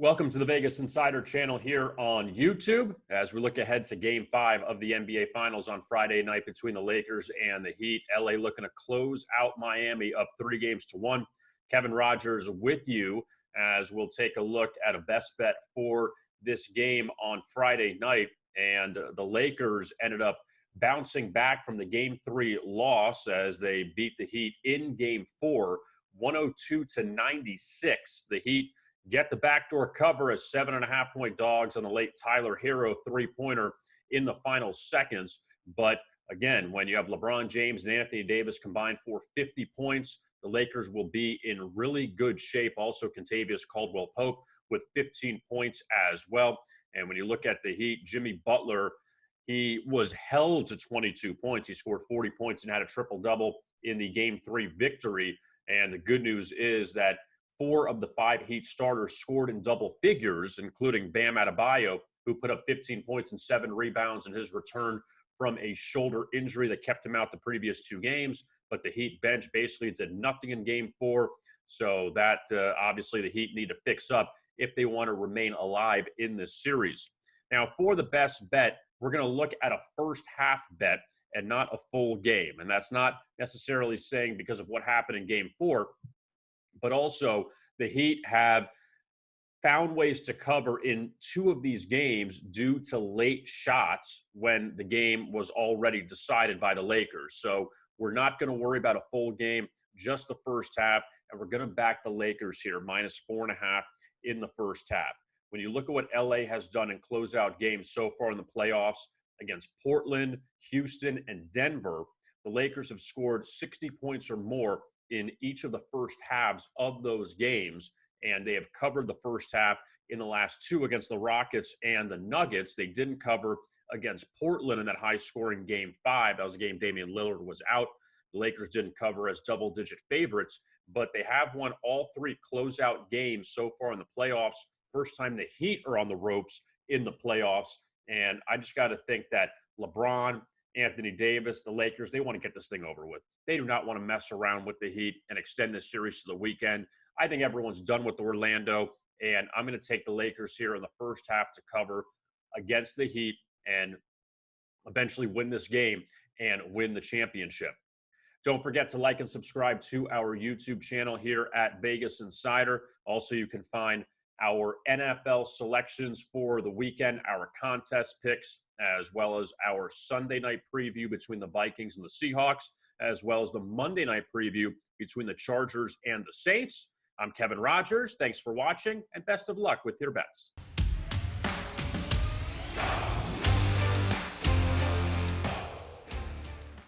Welcome to the Vegas Insider channel here on YouTube as we look ahead to Game 5 of the NBA Finals on Friday night between the Lakers and the Heat. LA looking to close out Miami up 3-1. Kevin Rogers with you as we'll take a look at a best bet for this game on Friday night. And the Lakers ended up bouncing back from the Game 3 loss as they beat the Heat in Game 4, 102-96. The Heat get the backdoor cover as 7.5-point dogs on the late Tyler Hero three-pointer in the final seconds. But again, when you have LeBron James and Anthony Davis combined for 50 points, the Lakers will be in really good shape. Also, Kentavious Caldwell-Pope with 15 points as well. And when you look at the Heat, Jimmy Butler, he was held to 22 points. He scored 40 points and had a triple-double in the Game 3 victory. And the good news is that 4 of the 5 Heat starters scored in double figures, including Bam Adebayo, who put up 15 points and 7 rebounds in his return from a shoulder injury that kept him out the previous 2 games. But the Heat bench basically did nothing in Game 4. So that obviously the Heat need to fix up if they want to remain alive in this series. Now, for the best bet, we're going to look at a first half bet and not a full game. And that's not necessarily saying because of what happened in Game 4, but also the Heat have found ways to cover in 2 of these games due to late shots when the game was already decided by the Lakers. So we're not going to worry about a full game, just the first half, and we're going to back the Lakers here, -4.5 in the first half. When you look at what LA has done in closeout games so far in the playoffs against Portland, Houston, and Denver, the Lakers have scored 60 points or more in each of the first halves of those games, and they have covered the first half in the last 2 against the Rockets and the Nuggets. They didn't cover against Portland in that high-scoring Game 5. That was a game Damian Lillard was out. The Lakers didn't cover as double-digit favorites, but they have won all 3 closeout games so far in the playoffs. First time the Heat are on the ropes in the playoffs, and I just got to think that LeBron, Anthony Davis, the Lakers, they want to get this thing over with. They do not want to mess around with the Heat and extend this series to the weekend. I think everyone's done with Orlando, and I'm going to take the Lakers here in the first half to cover against the Heat and eventually win this game and win the championship. Don't forget to like and subscribe to our YouTube channel here at Vegas Insider. Also, you can find our NFL selections for the weekend, our contest picks, as well as our Sunday night preview between the Vikings and the Seahawks, as well as the Monday night preview between the Chargers and the Saints. I'm Kevin Rogers. Thanks for watching, and best of luck with your bets.